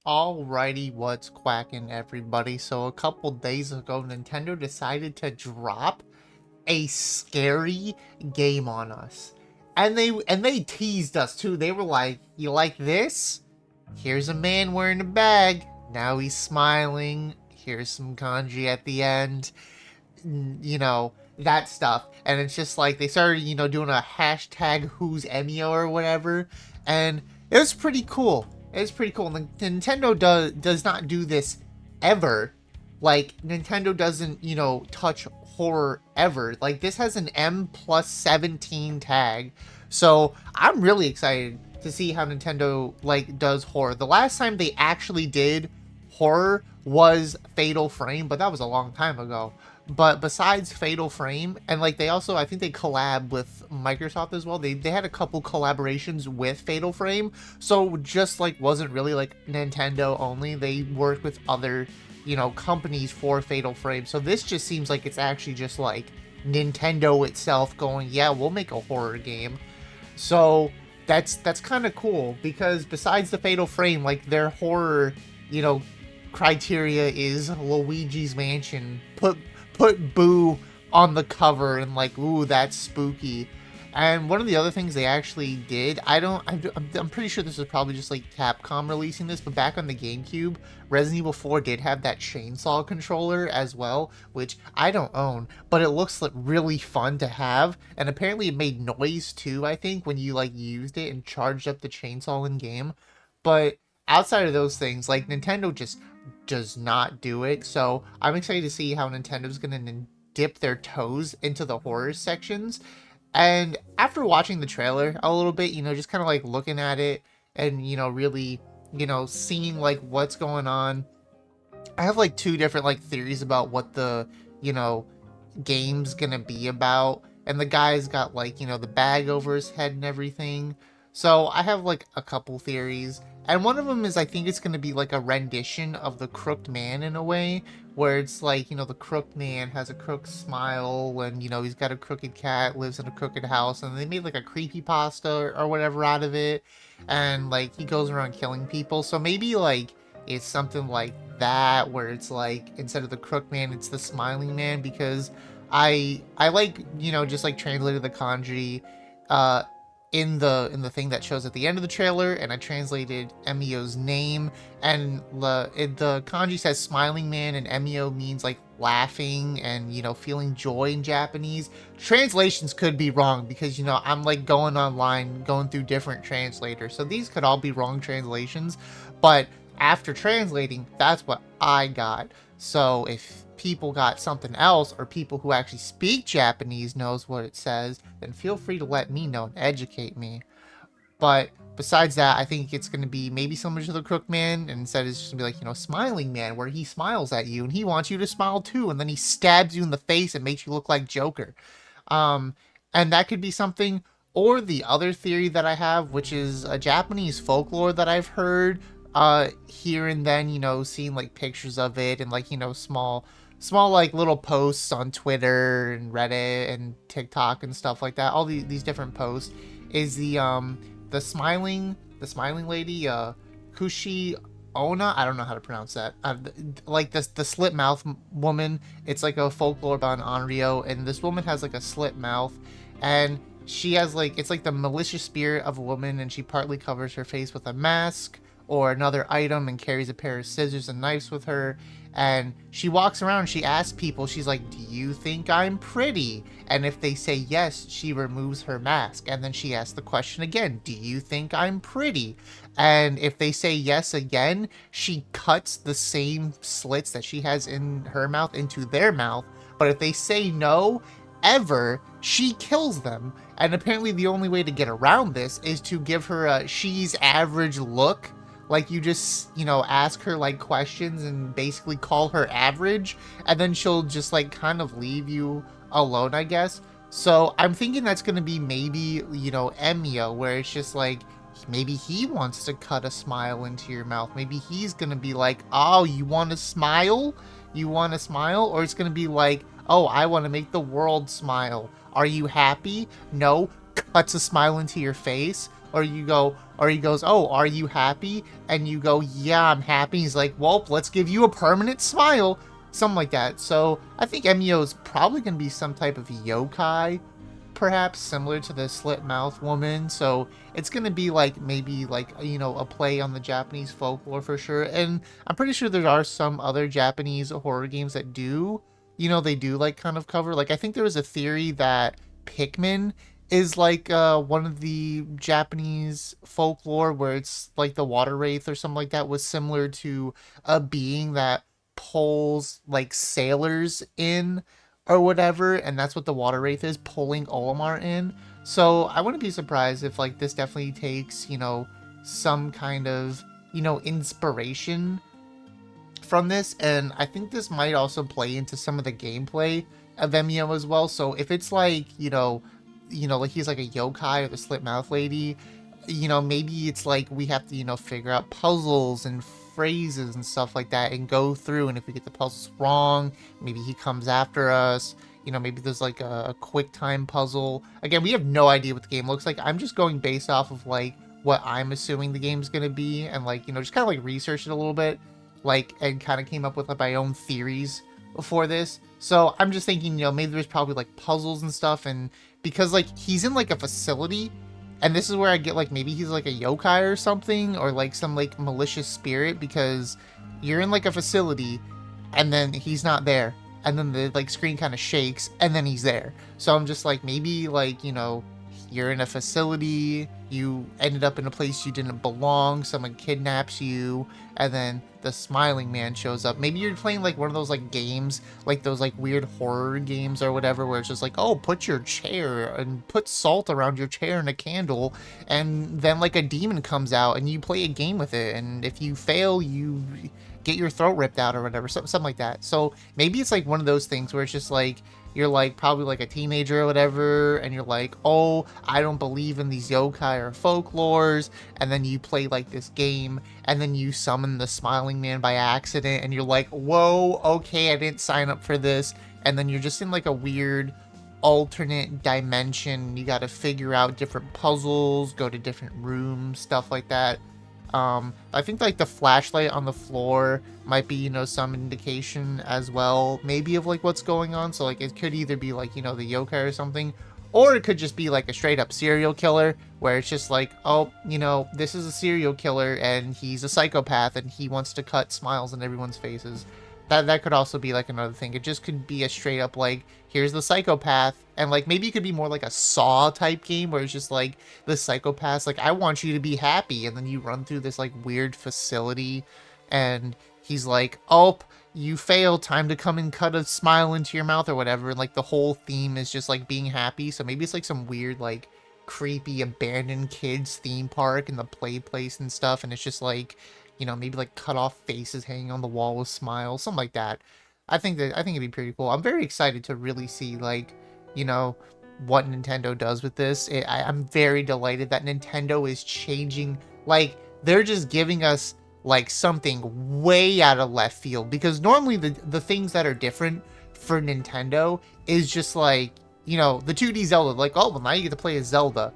Alrighty, what's quacking, everybody? So a couple days ago, Nintendo decided to drop a scary game on us. And they teased us too. They were like, "You like this? Here's a man wearing a bag. Now he's smiling. Here's some kanji at the end." That stuff. And it's just like they started, doing a hashtag who's Emio or whatever. And it was pretty cool. It's pretty cool. Nintendo does not do this ever. Like, Nintendo doesn't, touch horror ever. Like, this has an M+17 tag. So I'm really excited to see how Nintendo, like, does horror. The last time they actually did horror was Fatal Frame, but that was a long time ago. But besides Fatal Frame, and like they also, I think they collab with Microsoft as well. They had a couple collaborations with Fatal Frame, so just like wasn't really like Nintendo only. They worked with other, companies for Fatal Frame. So this just seems like it's actually just like Nintendo itself going, yeah, we'll make a horror game. So that's kind of cool because besides the Fatal Frame, like their horror, you know, criteria is Luigi's Mansion. Put Boo on the cover and like, ooh, that's spooky. And one of the other things they actually did, I'm pretty sure this is probably just like Capcom releasing this, but back on the GameCube, Resident Evil 4 did have that chainsaw controller as well, which I don't own, but it looks like really fun to have. And apparently it made noise too, I think, when you like used it and charged up the chainsaw in game. But outside of those things, like Nintendo just does not do it. So I'm excited to see how Nintendo's gonna dip their toes into the horror sections. And after watching the trailer a little bit, just kind of like looking at it and, really, seeing like what's going on, I have like two different like theories about what the, game's gonna be about. And the guy's got like, the bag over his head and everything. So I have like a couple theories. And one of them is I think it's going to be like a rendition of the Crooked Man in a way, where it's like, the Crooked Man has a crooked smile and, he's got a crooked cat, lives in a crooked house, and they made like a creepypasta or whatever out of it. And like he goes around killing people. So maybe like it's something like that where it's like instead of the Crooked Man, it's the Smiling Man because I like, just like translated the kanji in the thing that shows at the end of the trailer, and I translated Emio's name, and the kanji says Smiling Man, and Emio means like laughing and feeling joy in Japanese. Translations could be wrong because I'm like going online going through different translators, so these could all be wrong translations, but after translating, that's what I got. So if people got something else, or people who actually speak Japanese knows what it says, then feel free to let me know and educate me. But besides that, I think it's going to be maybe similar to the Crook Man, and instead it's just going to be like, Smiling Man, where he smiles at you and he wants you to smile too, and then he stabs you in the face and makes you look like Joker. And that could be something. Or the other theory that I have, which is a Japanese folklore that I've heard here and then, seeing like pictures of it and like, small like little posts on Twitter and Reddit and TikTok and stuff like that. All these different posts is the smiling lady, Kushi Ona. I don't know how to pronounce that. Like the slit mouth woman. It's like a folklore about an Onryo, and this woman has like a slit mouth, and she has like, it's like the malicious spirit of a woman, and she partly covers her face with a mask or another item and carries a pair of scissors and knives with her. And she walks around, she asks people, she's like, do you think I'm pretty? And if they say yes, she removes her mask. And then she asks the question again, do you think I'm pretty? And if they say yes again, she cuts the same slits that she has in her mouth into their mouth. But if they say no, ever, she kills them. And apparently the only way to get around this is to give her a she's average look. Like, you just, ask her, like, questions and basically call her average, and then she'll just, like, kind of leave you alone, I guess. So I'm thinking that's going to be maybe, Emio, where it's just, like, maybe he wants to cut a smile into your mouth. Maybe he's going to be like, oh, you want to smile? You want to smile? Or it's going to be like, oh, I want to make the world smile. Are you happy? No. Cuts a smile into your face. or or he goes, oh, are you happy? And you go, yeah, I'm happy. He's like, well, let's give you a permanent smile. Something like that. So I think Emio is probably going to be some type of yokai, perhaps similar to the slit mouth woman. So it's going to be like maybe like, you know, a play on the Japanese folklore for sure. And I'm pretty sure there are some other Japanese horror games that do, you know, they do like kind of cover. Like I think there was a theory that Pikmin is like one of the Japanese folklore where it's like the water wraith or something like that was similar to a being that pulls like sailors in or whatever, and that's what the water wraith is, pulling Olimar in. So I wouldn't be surprised if like this definitely takes, you know, some kind of, you know, inspiration from this, and I think this might also play into some of the gameplay of Emio as well. So if it's like, like he's like a yokai or the slit mouth lady, you know, maybe it's like we have to, you know, figure out puzzles and phrases and stuff like that and go through, and if we get the puzzles wrong, maybe he comes after us. You know, maybe there's like a quick time puzzle. Again, we have no idea what the game looks like. I'm just going based off of like what I'm assuming the game's gonna be, and like, you know, just kind of like researched it a little bit, like, and kind of came up with like my own theories for this. So I'm just thinking, you know, maybe there's probably like puzzles and stuff, and because like he's in like a facility, and this is where I get like maybe he's like a yokai or something, or like some like malicious spirit, because you're in like a facility and then he's not there, and then the like screen kind of shakes and then he's there. So I'm just like, maybe like, you know, you're in a facility, you ended up in a place you didn't belong, someone kidnaps you, and then the smiling man shows up. Maybe you're playing like one of those like games, like those like weird horror games or whatever, where it's just like, oh, put your chair and put salt around your chair and a candle, and then like a demon comes out and you play a game with it, and if you fail, you get your throat ripped out or whatever, something like that. So maybe it's like one of those things where it's just like, you're like probably like a teenager or whatever, and you're like, oh, I don't believe in these yokai or folklores, and then you play like this game, and then you summon the smiling man by accident, and you're like, whoa, okay, I didn't sign up for this, and then you're just in like a weird alternate dimension. You got to figure out different puzzles, go to different rooms, stuff like that. I think like the flashlight on the floor might be, you know, some indication as well, maybe of like what's going on. So like it could either be like, you know, the yokai or something, or it could just be like a straight up serial killer where it's just like, oh, you know, this is a serial killer and he's a psychopath and he wants to cut smiles on everyone's faces. That could also be like another thing. It just could be a straight up like, here's the psychopath, and like maybe it could be more like a Saw type game where it's just like the psychopath's like, I want you to be happy, and then you run through this like weird facility and he's like, oh, you failed, time to come and cut a smile into your mouth or whatever, and like the whole theme is just like being happy. So maybe it's like some weird like creepy abandoned kids theme park and the play place and stuff, and it's just like, you know, maybe like cut off faces hanging on the wall with smiles, something like that. I think it'd be pretty cool. I'm very excited to really see like, you know, what Nintendo does with this. I'm very delighted that Nintendo is changing. Like, they're just giving us like something way out of left field, because normally the things that are different for Nintendo is just like, you know, the 2D Zelda, like, oh, well, now you get to play as Zelda.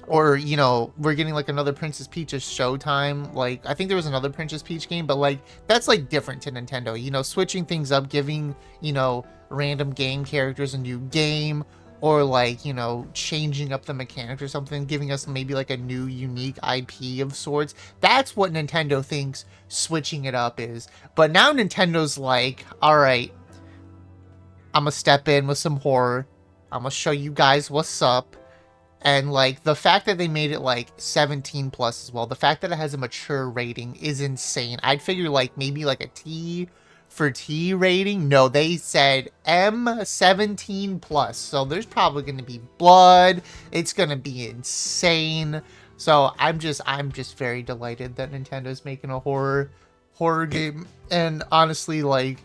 Or, you know, we're getting like another Princess Peach's Showtime. Like, I think there was another Princess Peach game, but like, that's like different to Nintendo. You know, switching things up, giving, you know, random game characters a new game, or like, you know, changing up the mechanics or something, giving us maybe like a new unique IP of sorts. That's what Nintendo thinks switching it up is. But now Nintendo's like, all right, I'm gonna step in with some horror. I'm gonna show you guys what's up. And like the fact that they made it like 17 plus as well, the fact that it has a mature rating is insane. I'd figure like maybe like a T for T rating. No, they said M17 plus. So there's probably going to be blood. It's going to be insane. So I'm just very delighted that Nintendo's making a horror game. And honestly, like,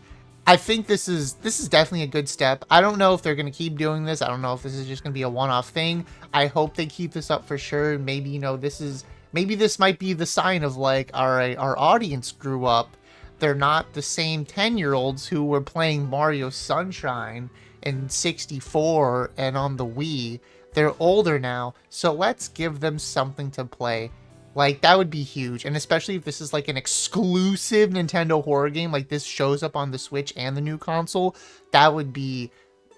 I think this is definitely a good step. I don't know if they're going to keep doing this. I don't know if this is just going to be a one-off thing. I hope they keep this up for sure. Maybe, you know, maybe this might be the sign of like, all right, our audience grew up. They're not the same 10-year-olds who were playing Mario Sunshine in 64 and on the Wii. They're older now, so let's give them something to play. Like, that would be huge. And especially if this is like an exclusive Nintendo horror game, like this shows up on the Switch and the new console, that would be,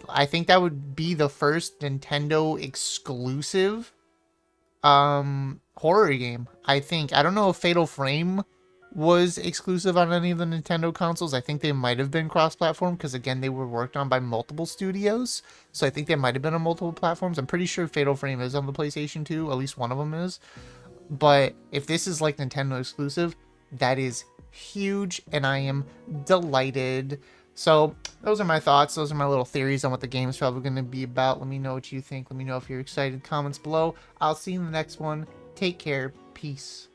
I think that would be the first Nintendo exclusive horror game. I think. I don't know if Fatal Frame was exclusive on any of the Nintendo consoles. I think they might have been cross-platform because, again, they were worked on by multiple studios. So I think they might have been on multiple platforms. I'm pretty sure Fatal Frame is on the PlayStation 2. At least one of them is. But if this is like Nintendo exclusive, that is huge, and I am delighted. So those are my thoughts. Those are my little theories on what the game is probably going to be about. Let me know what you think. Let me know if you're excited. Comments below. I'll see you in the next one. Take care. Peace.